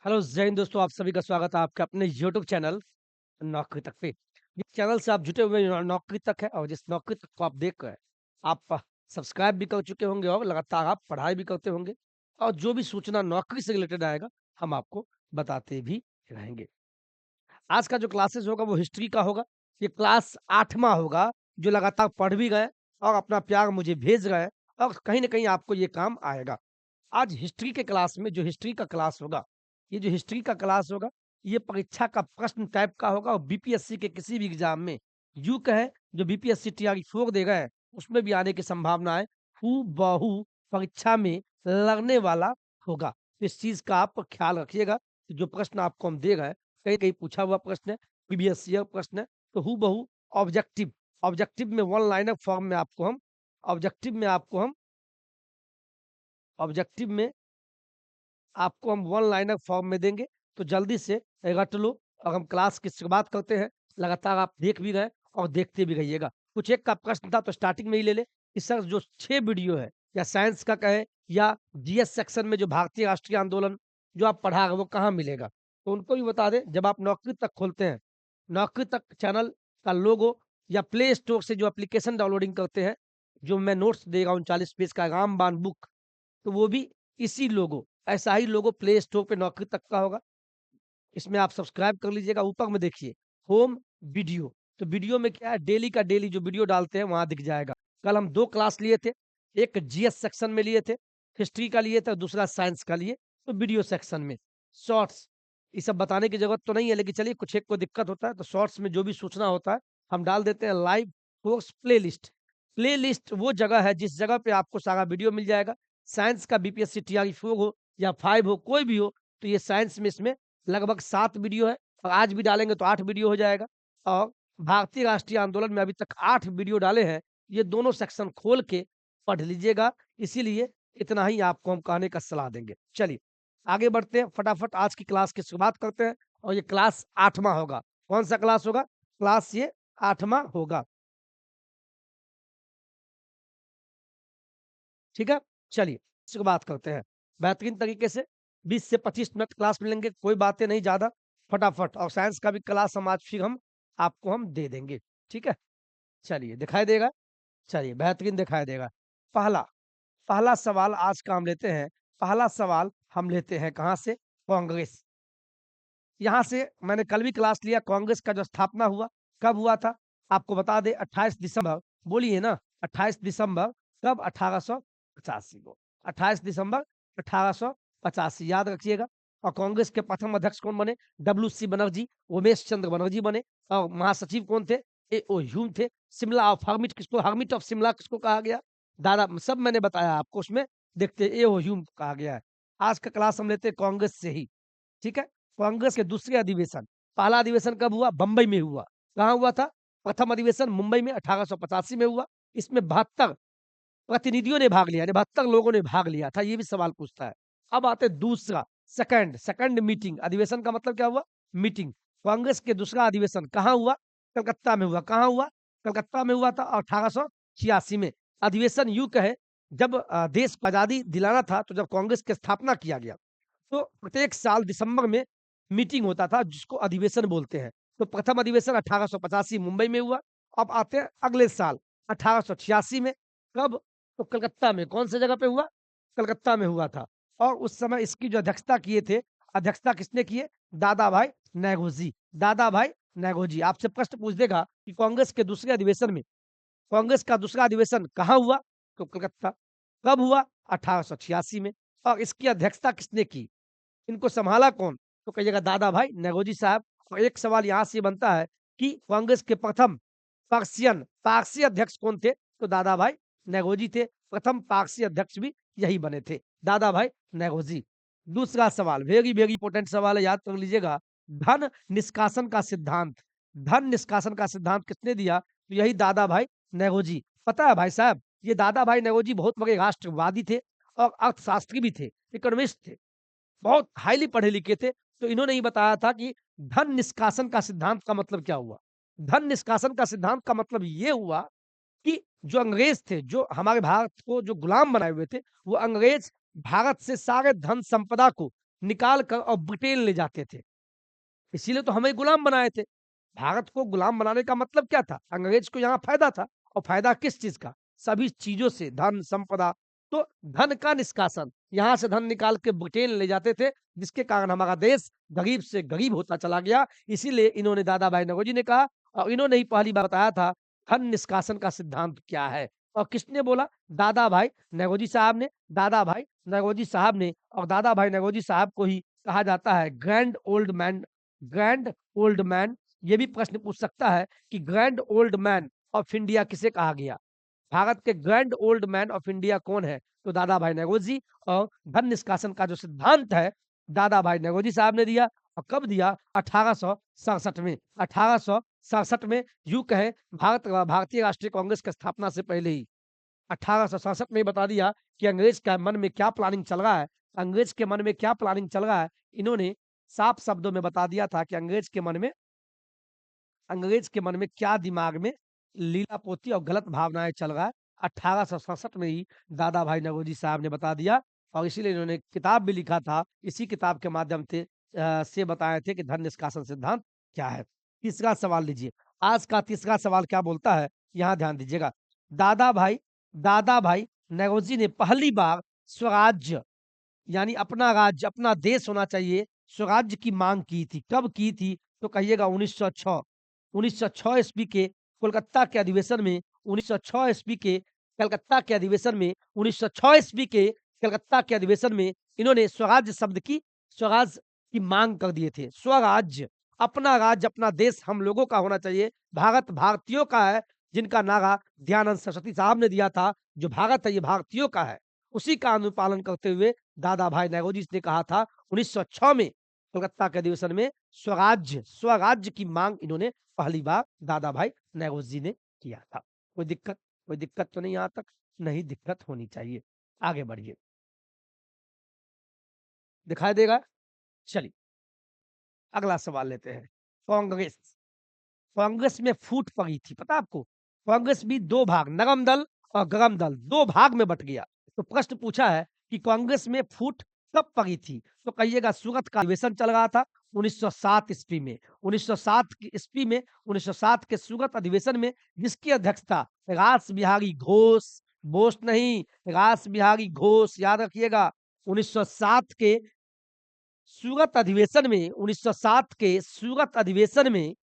Hello जय हिंद दोस्तों, आप सभी का स्वागत है आपके अपने यूट्यूब चैनल नौकरी तक पे। जिस चैनल से आप जुटे हुए हैं नौकरी तक है और जिस नौकरी तक को आप देख कर आप सब्सक्राइब भी कर चुके होंगे और लगातार आप पढ़ाई भी करते होंगे और जो भी सूचना नौकरी से रिलेटेड आएगा हम आपको बताते भी रहेंगे। आज का जो क्लासेस होगा वो हिस्ट्री का होगा। ये क्लास 8वां होगा जो लगातार पढ़ भी गए और अपना प्यार मुझे भेज रहे हैं और कहीं न कहीं आपको ये काम आएगा। आज हिस्ट्री के क्लास में जो हिस्ट्री का क्लास होगा, ये जो हिस्ट्री का क्लास होगा, ये परीक्षा का प्रश्न टाइप का होगा और बीपीएससी के किसी भी एग्ज़ाम में यूँ कहें जो बीपीएससी टीआरई 4 दे गए हैं, उसमें भी आने की संभावना है। हूबहू परीक्षा में लगने वाला होगा। तो इस चीज़ का आप ख़्याल रखिएगा कि जो प्रश्न आपको हम दे रहे हैं, कहीं-कहीं पूछा हुआ प्रश्न है, प्रीवियस ईयर प्रश्न है, तो हूबहू ऑब्जेक्टिव ऑब्जेक्टिव में वन लाइनर फॉर्म में आपको हम ऑब्जेक्टिव में आपको हम ऑब्जेक्टिव में आपको हम वन लाइनर फॉर्म में देंगे, तो जल्दी से रट लो और हम क्लास की शुरुआत करते हैं। लगातार आप देख भी रहे और देखते भी रहिएगा। कुछ एक का प्रश्न था तो स्टार्टिंग में ही ले लें कि सर जो 6 वीडियो है या साइंस का कहें या जीएस सेक्शन में जो भारतीय राष्ट्रीय आंदोलन जो आप पढ़ा रहे हो वो कहाँ मिलेगा? तो उनको भी बता दें जब आप नौकरी तक खोलते हैं, नौकरी तक चैनल का लोगो या प्ले स्टोर से जो एप्लीकेशन डाउनलोडिंग करते हैं, जो मैं नोट्स दे रहा हूँ 40 पेज का रामबाण बुक, तो वो भी इसी लोगो ऐसा ही लोगो प्ले स्टोर पे नौकरी तक का होगा। इसमें आप सब्सक्राइब कर लीजिएगा। ऊपर में देखिए होम वीडियो, तो वीडियो में क्या है डेली का डेली जो वीडियो डालते हैं वहाँ दिख जाएगा। कल हम 2 क्लास लिए थे, एक जीएस सेक्शन में लिए थे, हिस्ट्री का लिए थे और दूसरा साइंस का लिए, तो वीडियो सेक्शन में। शॉर्ट्स ये सब बताने की ज़रूरत तो नहीं है, लेकिन चलिए कुछ एक को दिक्कत होता है तो शॉर्ट्स में जो भी सूचना होता है, हम डाल देते हैं लाइव कोर्स प्लेलिस्ट। प्लेलिस्ट वो जगह है जिस जगह पे आपको सारा वीडियो मिल जाएगा। साइंस का बीपीएससी टीआरई 4 हो या 5 हो, कोई भी हो, तो ये साइंस में इसमें लगभग 7 वीडियो है और आज भी डालेंगे तो 8 वीडियो हो जाएगा और भारतीय राष्ट्रीय आंदोलन में अभी तक 8 वीडियो डाले हैं। ये दोनों सेक्शन खोल के पढ़ लीजिएगा, इसीलिए इतना ही आपको हम कहने का सलाह देंगे। चलिए, आगे बढ़ते हैं, फटाफट आज की क्लास की शुरुआत करते हैं और ये क्लास 8वां होगा। कौन-सा क्लास होगा? क्लास ये 8वां होगा। ठीक है? चलिए, शुरुआत करते हैं। बेहतरीन तरीके से 20 से 25 मिनट क्लास में लेंगे, कोई बातें नहीं ज़्यादा, फटाफट और साइंस का भी क्लास हम आज फिर हम आपको हम दे देंगे। ठीक है? चलिए, दिखाई देगा? चलिए, बेहतरीन दिखाई देगा। पहला पहला सवाल आज का हम लेते हैं, पहला सवाल हम लेते हैं कहाँ से? कांग्रेस। यहाँ से मैंने कल भी क्लास लिया कांग्रेस का जो स्थापना हुआ, कब हुआ था? आपको बता दें 28 दिसंबर बोलिए ना 28 दिसंबर कब? 1885 को। 28 दिसंबर 1885 याद रखिएगा और कांग्रेस के प्रथम अध्यक्ष कौन बने? डब्ल्यू.सी. बनर्जी, उमेश चंद्र बनर्जी बने और महासचिव कौन थे? ए.ओ. ह्यूम थे। शिमला ऑफ हर्मिट किसको हर्मिट ऑफ शिमला किसको कहा गया? दादा सब मैंने बताया आपको उसमें देखते ए.ओ. ह्यूम को कहा गया है। आज का क्लास हम लेते हैं कांग्रेस से ही, ठीक है? कांग्रेस के दूसरे अधिवेशन, पहला अधिवेशन कब हुआ? बम्बई में हुआ। कहाँ हुआ था? प्रथम अधिवेशन मुंबई में 1885 में हुआ। इसमें 72 प्रतिनिधियों ने भाग लिया, यानी 72 लोगों ने भाग लिया था, ये भी सवाल पूछता है। अब आते हैं दूसरा, सेकंड मीटिंग, अधिवेशन का मतलब क्या हुआ? मीटिंग। कांग्रेस के दूसरा अधिवेशन कहाँ हुआ? कलकत्ता में हुआ। कहाँ हुआ? कलकत्ता में हुआ था 1886 में। अधिवेशन यूँ कहें जब देश को आज़ादी दिलाना था, तो जब कांग्रेस की स्थापना किया गया, तो प्रत्येक साल दिसंबर में मीटिंग होता था जिसको अधिवेशन बोलते हैं। तो प्रथम अधिवेशन 1885 मुंबई में हुआ। अब आते हैं अगले साल 1886 में, कब? तो कलकत्ता में। कौन सी जगह पे हुआ? कलकत्ता में हुआ था और उस समय इसकी जो अध्यक्षता किए थे, अध्यक्षता किसने की है? दादा भाई नौरोजी। दादा भाई नौरोजी। आपसे प्रश्न पूछ देगा कि कांग्रेस के दूसरे अधिवेशन में कांग्रेस का दूसरा अधिवेशन कहाँ हुआ? तो कलकत्ता। कब हुआ? 1886 में और इसकी अध्यक्षता किसने की? इनको सँभाला कौन? तो कहिएगा दादा भाई नौरोजी साहब। और एक सवाल यहाँ से बनता है कि कांग्रेस के प्रथम पारसी अध्यक्ष कौन थे? तो दादा भाई नौरोजी थे। प्रथम पारसी अध्यक्ष भी यही बने थे, दादा भाई नौरोजी। दूसरा सवाल वेरी, वेरी इंपोर्टेंट सवाल है, याद कर लीजिएगा। धन निष्कासन का सिद्धांत, धन निष्कासन का सिद्धांत किसने दिया? तो यही दादा भाई नौरोजी। पता है भाई साहब, ये दादा भाई नौरोजी बहुत बड़े राष्ट्रवादी थे और अर्थशास्त्री भी थे, इकोनॉमिस्ट थे। बहुत हाईली पढ़े लिखे थे, तो इन्होंने ही बताया था कि धन निष्कासन का सिद्धांत का मतलब क्या हुआ? धन निष्कासन का सिद्धांत का मतलब ये हुआ कि जो अंग्रेज थे, जो हमारे भारत को जो गुलाम बनाए हुए थे, वो अंग्रेज भारत से सारे धन संपदा को निकाल कर और ब्रिटेन ले जाते थे। इसीलिए तो हमें गुलाम बनाए थे। भारत को गुलाम बनाने का मतलब क्या था? अंग्रेज को यहाँ फ़ायदा था और फ़ायदा किस चीज़ का? सभी चीज़ों से, धन, संपदा। तो धन का निष्कासन, यहाँ से धन निकाल के ब्रिटेन ले जाते थे, जिसके कारण हमारा देश गरीब से गरीब होता चला गया। इसीलिए इन्होंने दादा भाई नौरोजी ने कहा और इन्होंने ही पहली बार बताया था, धन निष्कासन का सिद्धांत क्या है? और किसने बोला? दादा भाई नौरोजी साहब ने। दादा भाई नौरोजी साहब ने और दादा भाई नौरोजी साहब को ही कहा जाता है ग्रैंड ओल्ड मैन। ये भी प्रश्न पूछ सकता है कि grand old man of India किसे कहा गया? भारत के grand old man of India कौन है? तो दादा भाई नौरोजी। और धन निष्कासन का जो सिद्धांत है, दादा भाई नौरोजी साहब ने दिया। और कब दिया? 1867 में। 1867 में, यूँ कहें भारतीय राष्ट्रीय कांग्रेस की स्थापना से पहले ही 1867 में बता दिया कि अंग्रेज का मन में क्या प्लानिंग चल रहा है। अंग्रेज के मन में क्या प्लानिंग चल रहा है, इन्होंने साफ शब्दों में बता दिया था कि अंग्रेज के मन में क्या दिमाग में लीलापोती और गलत भावनाएं चल रहा है। 1867 में ही दादा भाई नौरोजी साहब ने बता दिया और इसीलिए इन्होंने किताब भी लिखा था। इसी किताब के माध्यम से बताए थे कि धन निष्कासन सिद्धांत क्या है। तीसरा सवाल लीजिए। आज का तीसरा सवाल क्या बोलता है, यहाँ ध्यान दीजिएगा। दादा भाई दादा भाई नौरोजी ने पहली बार स्वराज्य, यानी अपना राज्य, अपना देश होना चाहिए, स्वराज्य की मांग की थी। कब की थी? तो कहिएगा 1906। 1906 ईस्वी के कोलकाता के अधिवेशन में। 1906 ईस्वी के कलकत्ता के अधिवेशन में। 1906 ईस्वी के कलकत्ता के अधिवेशन में इन्होंने स्वराज्य की मांग कर दिए थे। स्वराज्य, अपना राज्य, अपना देश हम लोगों का होना चाहिए। भारत भारतीयों का है, जिनका नारा दयानंद सरस्वती साहब ने दिया था। जो भारत है, ये भारतीयों का है। उसी का अनुपालन करते हुए दादा भाई नौरोजी ने कहा था 1906 में कलकत्ता के अधिवेशन में, स्वराज्य की मांग इन्होंने पहली बार दादा भाई नौरोजी ने किया था। कोई दिक्कत तो नहीं यहाँ तक? नहीं, दिक्कत होनी चाहिए। आगे बढ़िए, दिखाई देगा। चलिए अगला सवाल लेते हैं। कांग्रेस कांग्रेस में फूट पड़ी थी, पता आपको? कांग्रेस भी दो भाग, नरम दल और गरम दल, दो भाग में बट गया। तो प्रश्न पूछा है कि कांग्रेस में फूट कब पड़ी थी? तो कहिएगा सूरत का अधिवेशन चल रहा था 1907 ईस्वी में। 1907 की ईस्वी में, 1907 के सूरत अधिवेशन में, जिसकी अध्यक्षता रास बिहारी घोष, बोस नहीं, रास बिहारी घोष, याद रखिएगा। 1907 के सूरत अधिवेशन में, 1907 के सूरत अधिवेशन में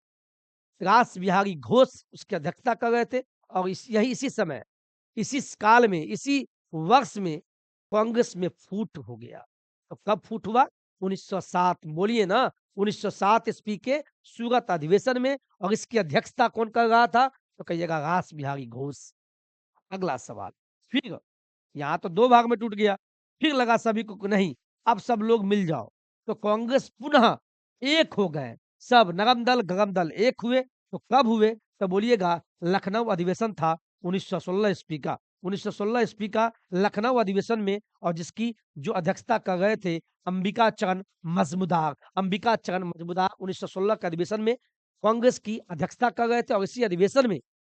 रास बिहारी घोष उसकी अध्यक्षता कर रहे थे। और इसी समय, इसी काल में, इसी वर्ष में कांग्रेस में फूट हो गया। तो कब फूट हुआ? 1907, बोलिए ना। 1907 ईस्वी के सूरत अधिवेशन में। और इसकी अध्यक्षता कौन कर रहा था? तो कहिएगा रास बिहारी घोष। अगला सवाल। फिर यहाँ तो दो भाग में टूट गया। फिर लगा सभी को कि नहीं, अब सब लोग मिल जाओ। तो कांग्रेस पुनः एक हो गए। सब नरम दल गरम दल एक हुए। तो कब हुए? तो बोलिएगा लखनऊ अधिवेशन था 1916 ईस्वी का। 1916 ईस्वी का लखनऊ अधिवेशन में, और जिसकी जो अध्यक्षता कर रहे थे अंबिका चरण मजमुदार 1916 के अधिवेशन में कांग्रेस की अध्यक्षता कर रहे थे। और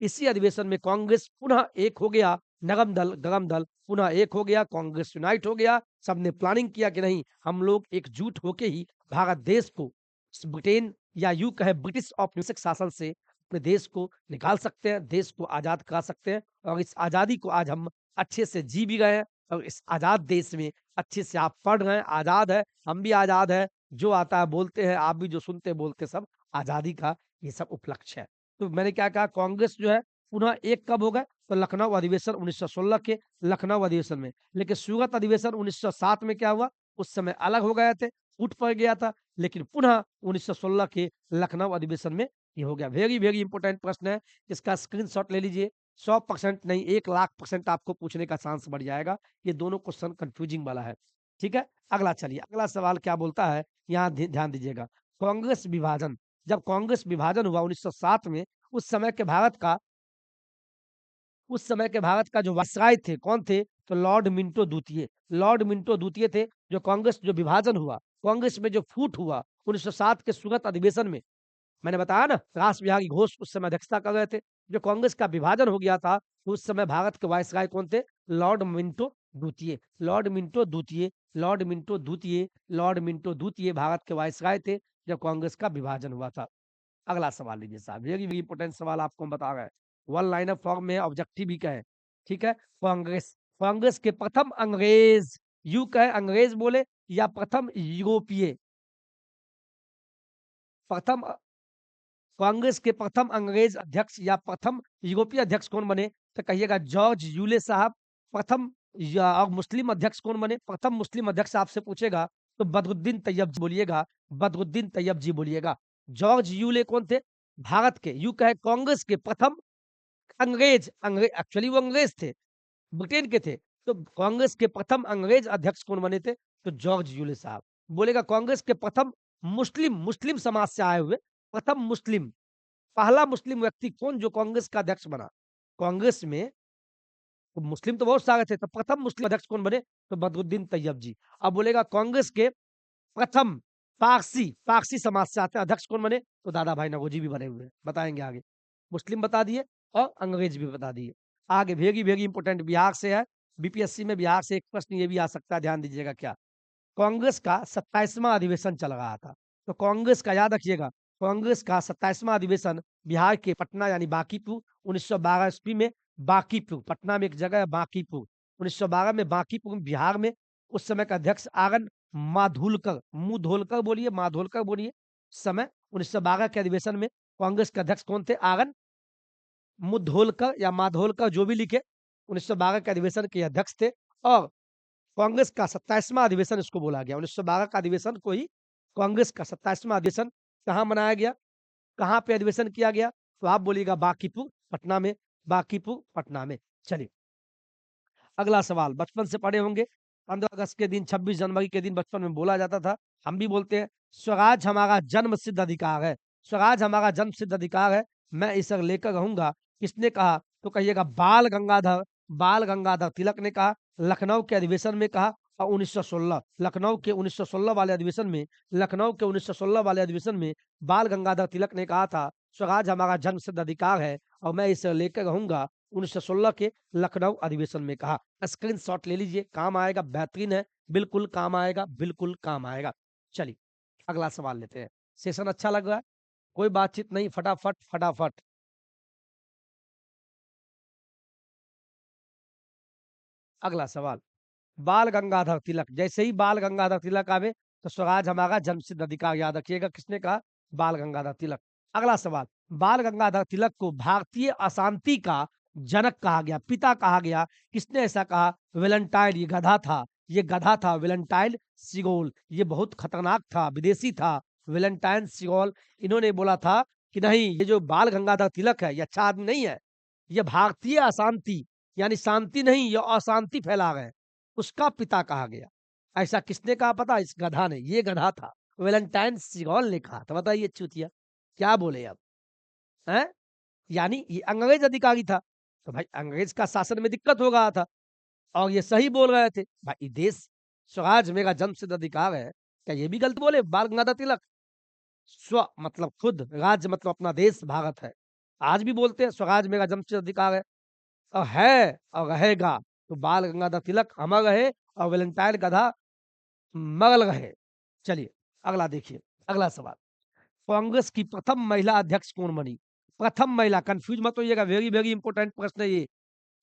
इसी अधिवेशन में कांग्रेस पुनः एक हो गया। नरम दल गरम दल पुनः एक हो गया। कांग्रेस यूनाइट हो गया। सबने प्लानिंग किया कि नहीं, हम लोग एकजुट होके ही भारत देश को इस ब्रिटेन या यूं कहे ब्रिटिश औपनिवेशिक शासन से अपने देश को निकाल सकते हैं, देश को आजाद करा सकते हैं। और इस आजादी को आज हम अच्छे से जी भी गए हैं। और इस आजाद देश में अच्छे से आप पढ़ रहे हैं, आजाद है, हम भी आजाद है। जो आता है बोलते हैं, आप भी जो सुनते बोलते, सब आजादी का ये सब उपलक्ष्य है। तो मैंने क्या कहा, कांग्रेस जो है पुनः एक कब हो गए? तो लखनऊ अधिवेशन 1916 के लखनऊ अधिवेशन में। लेकिन सूरत अधिवेशन 1907 में क्या हुआ? उस समय अलग हो गए थे, फूट पड़ गया था। लेकिन पुनः 1916 के लखनऊ अधिवेशन में ये हो गया। वेरी वेरी इंपॉर्टेंट प्रश्न है, इसका स्क्रीनशॉट ले लीजिए। 100% नहीं, 1,00,000% आपको पूछने का चांस बढ़ जाएगा। ये दोनों क्वेश्चन कंफ्यूजिंग वाला है। ठीक है, अगला चलिए, अगला सवाल क्या बोलता है, यहाँ ध्यान दीजिएगा। कांग्रेस विभाजन, जब कांग्रेस विभाजन हुआ 1907 में, उस समय के भारत का जो वायसराय थे, कौन थे? तो लॉर्ड मिंटो द्वितीय। लॉर्ड मिंटो द्वितीय थे। जो कांग्रेस जो विभाजन हुआ, कांग्रेस में जो फूट हुआ 1907 के सूरत अधिवेशन में, मैंने बताया ना, रास बिहारी घोष उस समय अध्यक्षता कर रहे थे। जो कांग्रेस का विभाजन हो गया था, उस समय भारत के वायसराय कौन थे? लॉर्ड मिंटो द्वितीय, लॉर्ड मिंटो द्वितीय, लॉर्ड मिंटो द्वितीय, लॉर्ड मिंटो द्वितीय भारत के वायसराय थे जब कांग्रेस का विभाजन हुआ था। अगला सवाल लीजिए साहब, वेरी वेरी इंपॉर्टेंट सवाल आपको हम बता रहे हैं। वन लाइनर फॉर्म में ऑब्जेक्टिव भी का है, ठीक है। कांग्रेस, कांग्रेस के प्रथम अंग्रेज, यू कहे अंग्रेज बोले या प्रथम यूरोपीय, प्रथम कांग्रेस के प्रथम अंग्रेज अध्यक्ष या प्रथम यूरोपीय अध्यक्ष कौन बने? तो कहिएगा जॉर्ज यूले साहब। प्रथम या और मुस्लिम अध्यक्ष कौन बने? प्रथम मुस्लिम अध्यक्ष आपसे पूछेगा तो बदरुद्दीन तैयब जी बोलिएगा, बदरुद्दीन तैयब जी बोलिएगा। जॉर्ज यूले कौन थे? भारत के, यू कहे कांग्रेस के प्रथम अंग्रेज, अंग्रेज एक्चुअली वो अंग्रेज थे, ब्रिटेन के थे। तो कांग्रेस के प्रथम अंग्रेज अध्यक्ष कौन बने थे? तो जॉर्ज यूले साहब। बोलेगा कांग्रेस के प्रथम मुस्लिम, मुस्लिम समाज से आए हुए प्रथम मुस्लिम, पहला मुस्लिम व्यक्ति कौन जो कांग्रेस का अध्यक्ष बना? कांग्रेस में तो मुस्लिम तो बहुत सारे थे, तो प्रथम मुस्लिम अध्यक्ष कौन बने? तो बदरुद्दीन तैयब जी। अब बोलेगा कांग्रेस के प्रथम पारसी, पारसी समाज से आते हैं अध्यक्ष कौन बने? तो दादा भाई नौरोजी भी बने हुए हैं, बताएंगे आगे। मुस्लिम बता दिए और अंग्रेज भी बता दिए। आगे वेरी वेरी इंपॉर्टेंट बिहार से है, बीपीएससी में बिहार से एक प्रश्न ये भी आ सकता है, ध्यान दीजिएगा। क्या कांग्रेस का 27वां अधिवेशन चल रहा था? तो कांग्रेस का याद रखिएगा, कांग्रेस का 27वां अधिवेशन बिहार के पटना यानी बांकीपुर 1912 ईस्वी में, बांकीपुर पटना में एक जगह है बांकीपुर, 1912 में बांकीपुर बिहार में। उस समय का अध्यक्ष आगन माधुलकर, मुधोलकर बोलिए, माधोलकर बोलिए। उस समय 1912 के अधिवेशन में कांग्रेस के अध्यक्ष कौन थे? आगन मुधोलकर या माधोलकर, जो भी लिखे, 1912 के अधिवेशन के अध्यक्ष थे। और कांग्रेस का 27वां अधिवेशन इसको बोला गया। 1912 का अधिवेशन को ही कांग्रेस का 27वां अधिवेशन कहाँ मनाया गया? कहाँ पे अधिवेशन किया गया? तो आप बोलिएगा बांकीपुर पटना में, बांकीपुर पटना में। चलिए अगला सवाल, बचपन से पढ़े होंगे, 15 अगस्त के दिन, 26 जनवरी के दिन बचपन में बोला जाता था, हम भी बोलते हैं, स्वराज हमारा जन्म सिद्ध अधिकार है, स्वराज हमारा जन्म सिद्ध अधिकार है, मैं इसे लेकर रहूंगा। किसने कहा? तो कहिएगा बाल गंगाधर तिलक ने कहा, लखनऊ के अधिवेशन में कहा। और 1916 लखनऊ के 1916 वाले अधिवेशन में, लखनऊ के 1916 वाले अधिवेशन में बाल गंगाधर तिलक ने कहा था, स्वराज हमारा जन्म सिद्ध अधिकार है और मैं इसे लेकर रहूंगा। 1916 के लखनऊ अधिवेशन में कहा। स्क्रीनशॉट ले लीजिए, काम आएगा, बेहतरीन है, बिल्कुल काम आएगा, बिल्कुल काम आएगा। चलिए अगला सवाल लेते हैं। सेशन अच्छा लग रहा है? कोई बातचीत नहीं, फटाफट फटाफट। अगला सवाल, बाल गंगाधर तिलक, जैसे ही बाल गंगाधर तिलक आवे तो स्वराज हमारा जन्मसिद्ध अधिकार, याद रखिएगा किसने कहा? बाल गंगाधर तिलक। अगला सवाल, बाल गंगाधर तिलक को भारतीय अशांति का जनक कहा गया, पिता कहा गया, किसने ऐसा कहा? वेलेंटाइन, ये गधा था, ये गधा था वेलेंटाइन सिगोल, ये बहुत खतरनाक था, विदेशी था वेलेंटाइन सिगोल। इन्होंने बोला था कि नहीं, ये जो बाल गंगाधर तिलक है ये अच्छा आदमी नहीं है, ये भारतीय अशांति यानी शांति नहीं, ये अशांति फैला रहे हैं, उसका पिता कहा गया। ऐसा किसने कहा पता? इस गधा ने, ये गधा था, वेलेंटाइन सिगॉल ने कहा। तो बताइए चूतिया क्या बोले अब, हैं? यानी ये अंग्रेज अधिकारी था, तो भाई अंग्रेज का शासन में दिक्कत हो रहा था और ये सही बोल रहे थे। भाई देश स्वराज मेरा जन्मसिद्ध अधिकार है, क्या ये भी गलत बोले बाल गंगाधर तिलक? स्व मतलब खुद, राज्य मतलब अपना देश भारत है, आज भी बोलते हैं स्वराज मेरा जन्मसिद्ध अधिकार है और रहेगा। तो बाल गंगाधर तिलक अमर रहे और वेलेंटाइन गधा मगल रहे। चलिए अगला देखिए, अगला सवाल, कांग्रेस की प्रथम महिला अध्यक्ष कौन बनी? प्रथम महिला, कंफ्यूज मत होइएगा, वेरी वेरी इंपॉर्टेंट प्रश्न है ये।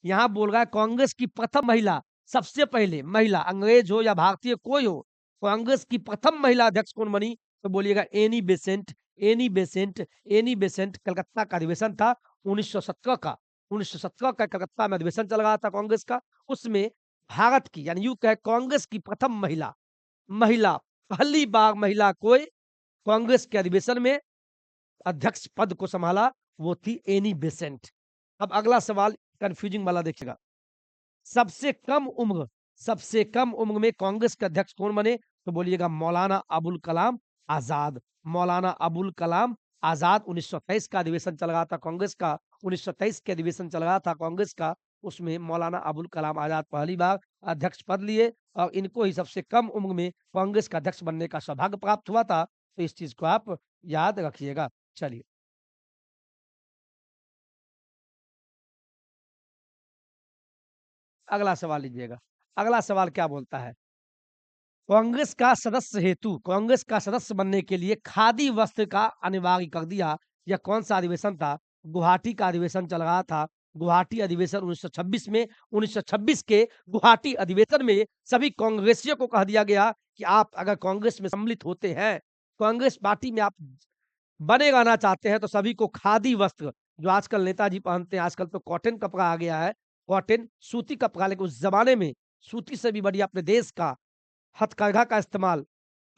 यहाँ बोल रहा है कांग्रेस की प्रथम महिला, सबसे पहले महिला, अंग्रेज हो या भारतीय कोई हो, कांग्रेस की प्रथम महिला अध्यक्ष कौन बनी? तो बोलिएगा Annie Besant, Annie Besant, Annie Besant. Calcutta का अधिवेशन था 1917 का, 1917 का कलकत्ता में अधिवेशन चल रहा था कांग्रेस का। उसमें भारत की यानी यू कहे कांग्रेस की प्रथम महिला, महिला, पहली बार महिला कोई कांग्रेस के अधिवेशन में अध्यक्ष पद को संभाला, वो थी एनी बेसेंट। अब अगला सवाल कंफ्यूजिंग वाला देखिएगा, सबसे कम उम्र, सबसे कम उम्र में कांग्रेस के अध्यक्ष कौन बने? तो बोलिएगा मौलाना अबुल कलाम आजाद, मौलाना अबुल कलाम आजाद। 1923 का अधिवेशन चल रहा था कांग्रेस का, 1923 के अधिवेशन चल रहा था कांग्रेस का, उसमें मौलाना अबुल कलाम आजाद पहली बार अध्यक्ष पद लिए और इनको ही सबसे कम उम्र में कांग्रेस का अध्यक्ष बनने का सौभाग्य प्राप्त हुआ था। तो इस चीज को आप याद रखिएगा। चलिए अगला सवाल लीजिएगा, अगला सवाल क्या बोलता है? कांग्रेस का सदस्य बनने के लिए खादी वस्त्र का अनिवार्य कर दिया। यह कौन-सा अधिवेशन था? गुवाहाटी का अधिवेशन चल रहा था। गुवाहाटी अधिवेशन 1926 में 1926 के गुवाहाटी अधिवेशन में सभी कांग्रेसियों को कह दिया गया कि आप अगर कांग्रेस में सम्मिलित होते हैं, कांग्रेस पार्टी में आप बने रहना चाहते हैं तो सभी को खादी वस्त्र, जो आजकल नेताजी पहनते हैं, आजकल तो कॉटन कपड़ा आ गया है, कॉटन सूती कपड़ा, लेकिन उस ज़माने में सूती से भी बढ़िया अपने देश का हथकरघा का इस्तेमाल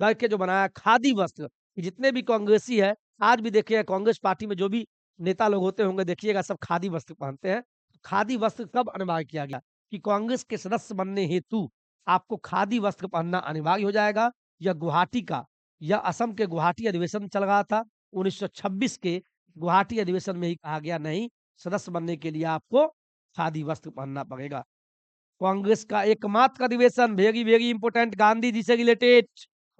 करके जो बनाया खादी वस्त्र, ये जितने भी कांग्रेसी है, आज भी देखिए कांग्रेस पार्टी में जो भी नेता लोग होते होंगे, देखिएगा सब खादी वस्त्र पहनते हैं। खादी वस्त्र कब अनिवार्य किया गया? कि कांग्रेस के सदस्य बनने हेतु आपको खादी वस्त्र पहनना अनिवार्य हो जाएगा। यह गुवाहाटी का या असम के गुवाहाटी अधिवेशन चल रहा था। 1926 के गुवाहाटी अधिवेशन में ही कहा गया, नहीं, सदस्य बनने के लिए आपको खादी वस्त्र पहनना पड़ेगा। कांग्रेस का एकमात्र अधिवेशन, very very important, Gandhi ji से रिलेटेड,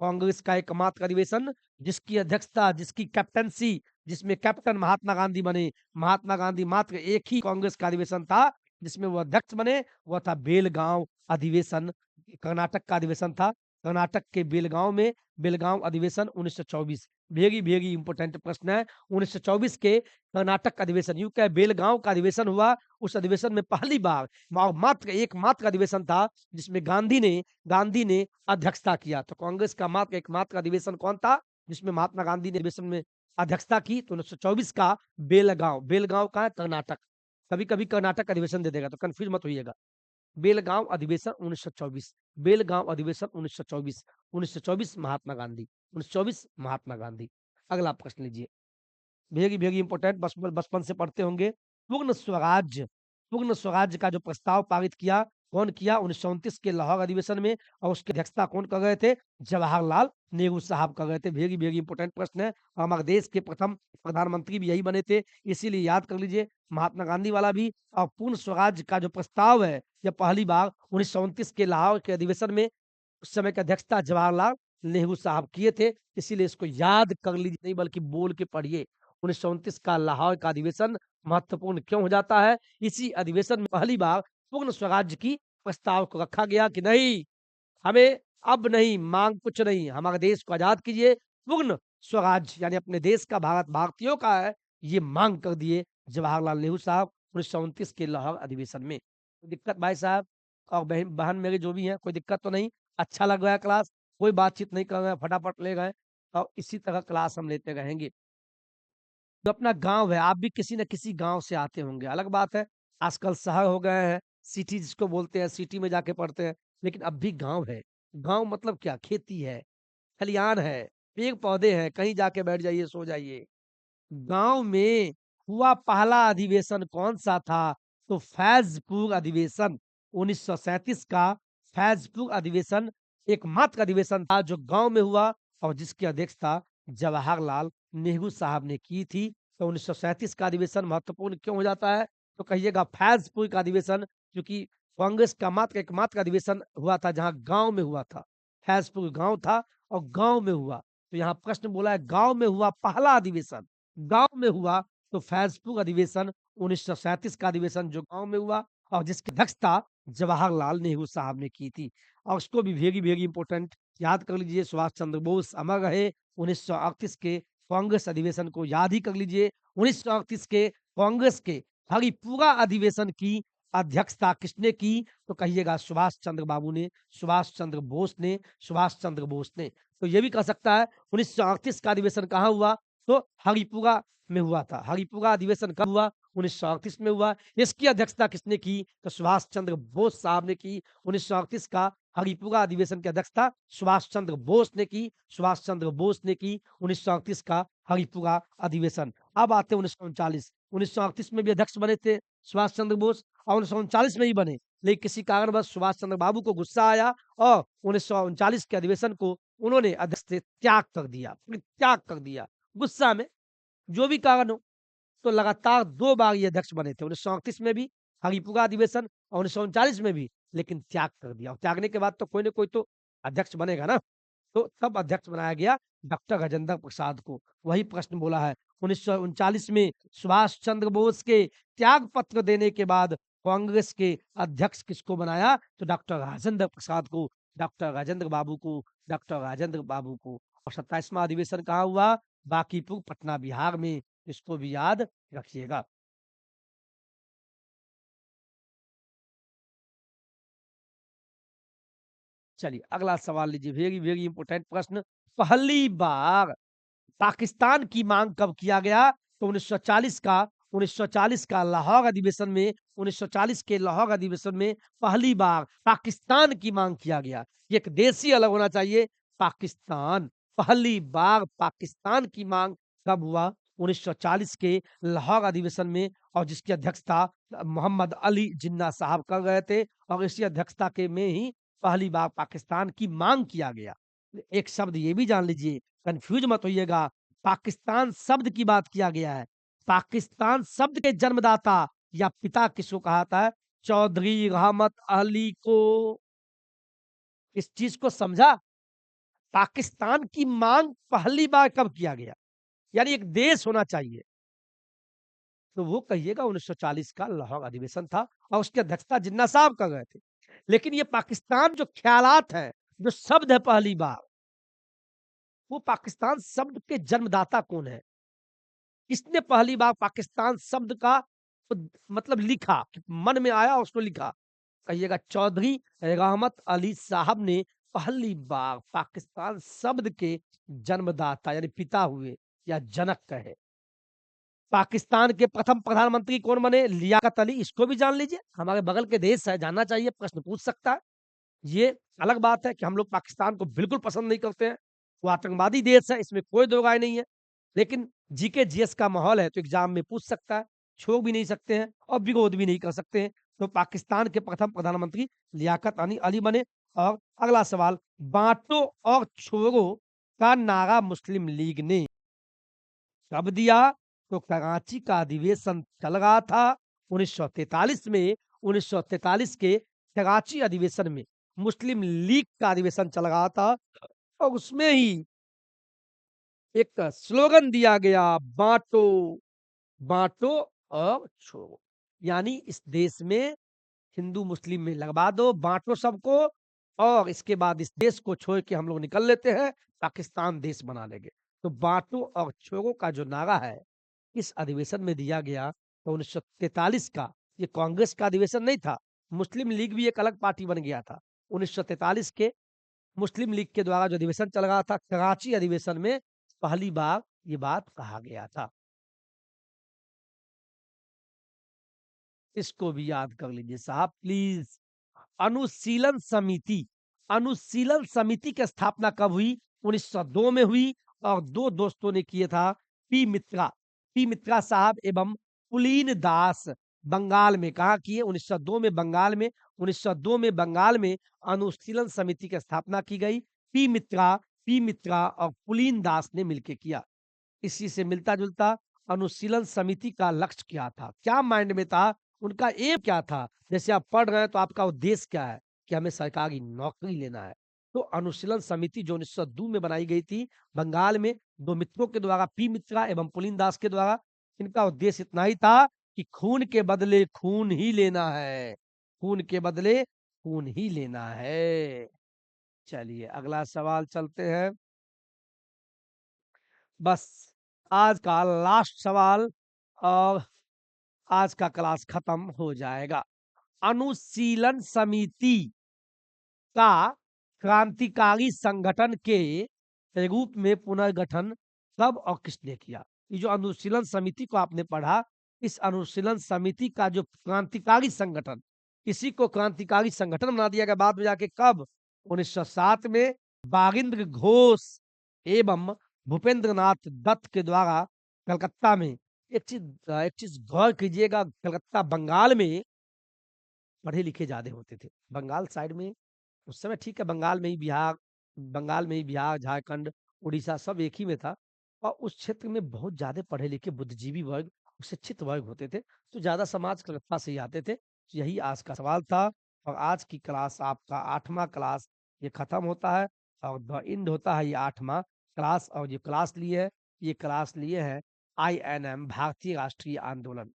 कांग्रेस का एकमात्र अधिवेशन जिसकी अध्यक्षता, जिसकी कैप्टनसी, जिसमें कैप्टन महात्मा गांधी बने। महात्मा गांधी मात्र एक ही कांग्रेस का अधिवेशन था जिसमें वो अध्यक्ष बने, वह था बेलगांव अधिवेशन, कर्नाटक का अधिवेशन था। कर्नाटक के बेलगांव में बेलगांव अधिवेशन 1924, वेरी वेरी इंपोर्टेंट प्रश्न है। 1924 के कर्नाटक अधिवेशन, यूं क्या बेलगांव का अधिवेशन हुआ। उस अधिवेशन में पहली बार मात्र एकमात्र अधिवेशन था जिसमें गांधी ने अध्यक्षता किया। तो कांग्रेस का मात्र एकमात्र अधिवेशन कौन था जिसमें महात्मा गांधी ने अधिवेशन में अध्यक्षता की? तो 1924 का बेलगांव। बेलगांव का है कर्नाटक। कभी-कभी कर्नाटक अधिवेशन दे देगा तो कंफ्यूज मत होइएगा। बेलगांव अधिवेशन 1924, बेलगांव अधिवेशन 1924, 1924 महात्मा गांधी, 1924 महात्मा गांधी। अगला प्रश्न लीजिए। वेरी वेरी इंपोर्टेंट, बचपन से पढ़ते होंगे। पूर्ण स्वराज्य का जो प्रस्ताव पारित किया, कौन किया? 1929 के लाहौर अधिवेशन में, और उसकी अध्यक्षता कौन कर रहे थे? जवाहरलाल नेहरू साहब कर रहे थे। वेरी वेरी इंपोर्टेंट प्रश्न है, और हमारे देश के प्रथम प्रधानमंत्री भी यही बने थे, इसीलिए याद कर लीजिए महात्मा गांधी वाला भी। और पूर्ण स्वराज्य का जो प्रस्ताव है, यह पहली बार 1929 के लाहौर के अधिवेशन में उस समय की अध्यक्षता जवाहरलाल नेहरू साहब किए थे, इसीलिए इसको याद कर लीजिए, नहीं बल्कि बोल के पढ़िए। 1929 का लाहौर का अधिवेशन महत्वपूर्ण क्यों हो जाता है? इसी अधिवेशन में पहली बार पूर्ण स्वराज्य की प्रस्ताव को रखा गया कि नहीं, हमें अब नहीं, मांग कुछ नहीं, हमारे देश को आजाद कीजिए, पूर्ण स्वराज्य यानी अपने देश का, भारत भारतीयों का है, ये मांग कर दिए जवाहरलाल नेहरू साहब 1929 के लाहौर अधिवेशन में। कोई दिक्कत भाई साहब और बहन बहन मेरे जो भी हैं, कोई दिक्कत तो नहीं? अच्छा लग रहा है क्लास? कोई बातचीत नहीं कर रहे हैं, फटाफट ले गए, और इसी तरह क्लास हम लेते रहेंगे। जो अपना गाँव है, आप भी किसी न किसी गाँव से आते होंगे, अलग बात है, आजकल शहर हो गए हैं, सिटी जिसको बोलते हैं, सिटी में जाके पढ़ते हैं, लेकिन अब भी गाँव है। गाँव मतलब क्या? खेती है, खलिहान है, पेड़-पौधे हैं, कहीं जाके बैठ जाइए, सो जाइए। गाँव में हुआ पहला अधिवेशन कौन-सा था? तो फैज़पुर अधिवेशन, 1937 का फैज़पुर अधिवेशन एकमात्र अधिवेशन था जो गाँव में हुआ, और जिसकी अध्यक्षता जवाहरलाल नेहरू साहब ने की थी। तो 1937 का अधिवेशन महत्वपूर्ण क्यों हो जाता है? तो कहिएगा फैज़पुर का अधिवेशन, क्योंकि कांग्रेस का मात्र एकमात्र अधिवेशन हुआ था जहाँ गाँव में हुआ था। फैज़पुर गाँव था और गाँव में हुआ। तो यहाँ प्रश्न बोला है गाँव में हुआ पहला अधिवेशन। गाँव में हुआ तो फैज़पुर अधिवेशन 1937 का अधिवेशन जो गाँव में हुआ, और जिसकी अध्यक्षता जवाहरलाल नेहरू साहब ने की थी। और उसको भी वेरी वेरी इंपोर्टेंट याद कर लीजिए, सुभाष चंद्र बोस अमर रहे। 1938 के कांग्रेस अधिवेशन को याद ही कर लीजिए। 1938 के कांग्रेस के हरिपुरा अधिवेशन की अध्यक्षता किसने की? तो कहिएगा सुभाष चंद्र बाबू ने, सुभाष चंद्र बोस ने, सुभाष चंद्र बोस ने। तो ये भी कह सकता है 1938 का अधिवेशन कहाँ हुआ? तो हरिपुरा में हुआ था। हरिपुरा अधिवेशन कब हुआ? 1938 में हुआ। इसकी अध्यक्षता किसने की? तो सुभाष चंद्र बोस साहब ने की। 1938 का हरिपुरा अधिवेशन की अध्यक्षता सुभाष चंद्र बोस ने की। सुभाष चंद्र बोस ने की 1938 का हरिपुरा अधिवेशन। अब आते हैं 1939। 1938 में भी अध्यक्ष बने थे सुभाष चंद्र बोस, और 1939 में ही बने। लेकिन किसी कारणवश सुभाष चंद्र बाबू को गुस्सा आया और 1939 के अधिवेशन को उन्होंने अध्यक्ष से त्याग कर दिया, परित्याग कर दिया। गुस्सा में, जो भी कारण हो, तो लगातार 2 बार ये अध्यक्ष बने थे, 1938 में भी हरिपुरा अधिवेशन और 1939 में भी, लेकिन त्याग कर दिया, और त्यागने के बाद तो कोई न कोई तो अध्यक्ष बनेगा ना, तो तब अध्यक्ष बनाया गया डॉक्टर राजेंद्र प्रसाद को। वही प्रश्न बोला है 1939 में सुभाष चंद्र बोस के त्याग पत्र देने के बाद कांग्रेस के अध्यक्ष किसको बनाया? तो डॉक्टर राजेंद्र प्रसाद को, डॉक्टर राजेंद्र बाबू को, डॉक्टर राजेंद्र बाबू को। और 27वां अधिवेशन कहाँ हुआ? बांकीपुर, पटना, बिहार में। इसको भी याद रखिएगा। चलिए अगला सवाल लीजिए, वेरी वेरी इंपॉर्टेंट प्रश्न। पहली बार पाकिस्तान की मांग कब किया गया? तो 1940 का लाहौर अधिवेशन में, 1940 के लाहौर अधिवेशन में पहली बार पाकिस्तान की मांग किया गया। ये एक देश ही अलग होना चाहिए, पाकिस्तान। पहली बार पाकिस्तान की मांग कब हुआ? 1940 के लाहौर अधिवेशन में, और जिसकी अध्यक्षता मोहम्मद अली जिन्ना साहब कर रहे थे, और इसी अध्यक्षता के में ही पहली बार पाकिस्तान की मांग किया गया। एक शब्द ये भी जान लीजिए, कंफ्यूज मत होइएगा, पाकिस्तान शब्द की बात किया गया है। पाकिस्तान शब्द के जन्मदाता या पिता किसको कहा है? चौधरी रहमत अली को। इस चीज को समझा? पाकिस्तान की मांग पहली बार कब किया गया? यानी एक देश होना चाहिए, तो वो कहिएगा 1940 का लाहौर अधिवेशन था, और उसकी अध्यक्षता जिन्ना साहब कर रहे थे। लेकिन ये पाकिस्तान जो ख्यालात है, जो शब्द है पहली बार, वो पाकिस्तान शब्द के जन्मदाता कौन है? किसने पहली बार पाकिस्तान शब्द का मतलब लिखा, मन में आया उसको लिखा? कहिएगा चौधरी रहमत अली साहब ने पहली बार पाकिस्तान शब्द के जन्मदाता यानी पिता हुए, या जनक कहे। पाकिस्तान के प्रथम प्रधानमंत्री कौन बने? लियाकत अली। इसको भी जान लीजिए, हमारे बगल के देश है, जानना चाहिए, प्रश्न पूछ सकता है। ये अलग बात है कि हम लोग पाकिस्तान को बिल्कुल पसंद नहीं करते हैं, वो आतंकवादी देश है, इसमें कोई दो राय नहीं है। लेकिन जीके जीएस का माहौल है, तो एग्जाम में पूछ सकता है, छोड़ भी नहीं सकते हैं और विरोध भी नहीं कर सकते हैं। तो पाकिस्तान के प्रथम प्रधानमंत्री लियाकत अली अली बने। और अगला सवाल, बांटो और छोड़ो का नारा मुस्लिम लीग ने कब दिया? तो कराची का अधिवेशन चल रहा था 1943 में। 1943 के कराची अधिवेशन में मुस्लिम लीग का अधिवेशन चल रहा था, और उसमें ही एक स्लोगन दिया गया, बांटो, बांटो और छोड़ो। यानी इस देश में हिंदू मुस्लिम में लगवा दो, बांटो सबको, और इसके बाद इस देश को छोड़ के हम लोग निकल लेते हैं, पाकिस्तान देश बना लेंगे। तो बांटो और छोड़ो का जो नारा है, इस अधिवेशन में दिया गया। तो 1943 का ये कांग्रेस का अधिवेशन नहीं था, मुस्लिम लीग भी एक अलग पार्टी बन गया था। 1943 के मुस्लिम लीग के द्वारा जो अधिवेशन चल रहा था, कराची अधिवेशन में पहली बार ये बात कहा गया था। इसको भी याद कर लीजिए साहब प्लीज। अनुशीलन समिति, अनुशीलन समिति की स्थापना कब हुई? 1902 में हुई, और दो दोस्तों ने किए था, पी मित्रा, पी मित्रा साहब एवं पुलीन दास। बंगाल में कहा किए? 1902 में बंगाल में। 1902 में बंगाल में अनुशीलन समिति की स्थापना की गई। पी मित्रा और पुलीन दास ने मिलकर किया। इसी से मिलता जुलता, अनुशीलन समिति का लक्ष्य क्या था, क्या माइंड में था, उनका एम क्या था? जैसे आप पढ़ रहे हैं तो आपका उद्देश्य क्या है कि हमें सरकारी नौकरी लेना है। तो अनुशीलन समिति जो 1902 में बनाई गई थी बंगाल में, दो मित्रों के द्वारा, पी मित्रा एवं पुलिन दास के द्वारा, इनका उद्देश्य इतना ही था कि खून के बदले खून ही लेना है, खून के बदले खून ही लेना है। चलिए अगला सवाल चलते हैं, बस आज का लास्ट सवाल, और आज का क्लास खत्म हो जाएगा। अनुशीलन समिति का क्रांतिकारी संगठन के रूप में पुनर्गठन कब और किसने किया? ये जो अनुशीलन समिति को आपने पढ़ा, इस अनुशीलन समिति का जो क्रांतिकारी संगठन, इसी को क्रांतिकारी संगठन बना दिया गया बाद में जाके, कब? 1907 में बारिंद्र घोष एवं भूपेंद्र नाथ दत्त के द्वारा कलकत्ता में। एक चीज गौर कीजिएगा, कलकत्ता बंगाल में पढ़े लिखे ज्यादा होते थे। बंगाल साइड में उस समय, ठीक है, बंगाल में ही बिहार, झारखंड, उड़ीसा सब एक ही में था, और उस क्षेत्र में बहुत ज्यादा पढ़े लिखे बुद्धिजीवी वर्ग, शिक्षित वर्ग होते थे, तो ज्यादा समाज कलकत्ता से ही आते थे। तो यही आज का सवाल था, और आज की क्लास आपका 8वां क्लास ये खत्म होता है, और द एंड होता है ये 8वां क्लास। और ये क्लास लिए है, ये क्लास लिए है INM, भारतीय राष्ट्रीय आंदोलन।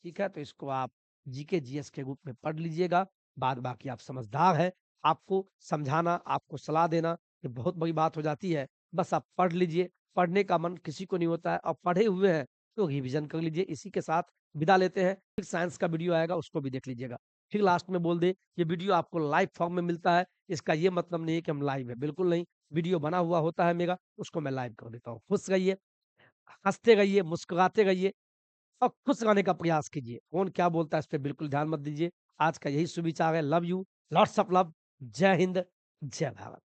ठीक है, तो इसको आप जीके जीएस के रूप में पढ़ लीजिएगा। बाद बाकी आप समझदार हैं, आपको समझाना, आपको सलाह देना ये बहुत बड़ी बात हो जाती है। बस आप पढ़ लीजिए, पढ़ने का मन किसी को नहीं होता है और पढ़े हुए हैं तो रिवीजन कर लीजिए। इसी के साथ विदा लेते हैं, फिर साइंस का वीडियो आएगा उसको भी देख लीजिएगा। फिर लास्ट में बोल दें ये वीडियो आपको लाइव फॉर्म में मिलता है, इसका ये मतलब नहीं है कि हम लाइव है, बिल्कुल नहीं। वीडियो बना हुआ होता है मेरा, उसको मैं लाइव कर देता हूँ। खुश रहिए, हँसते रहिए, मुस्कुराते रहिए और खुश रहने का प्रयास कीजिए। कौन क्या बोलता है इस पे बिल्कुल ध्यान मत दीजिए। आज का यही सुविचार है। Love you, lots of love. जय हिंद, जय भारत।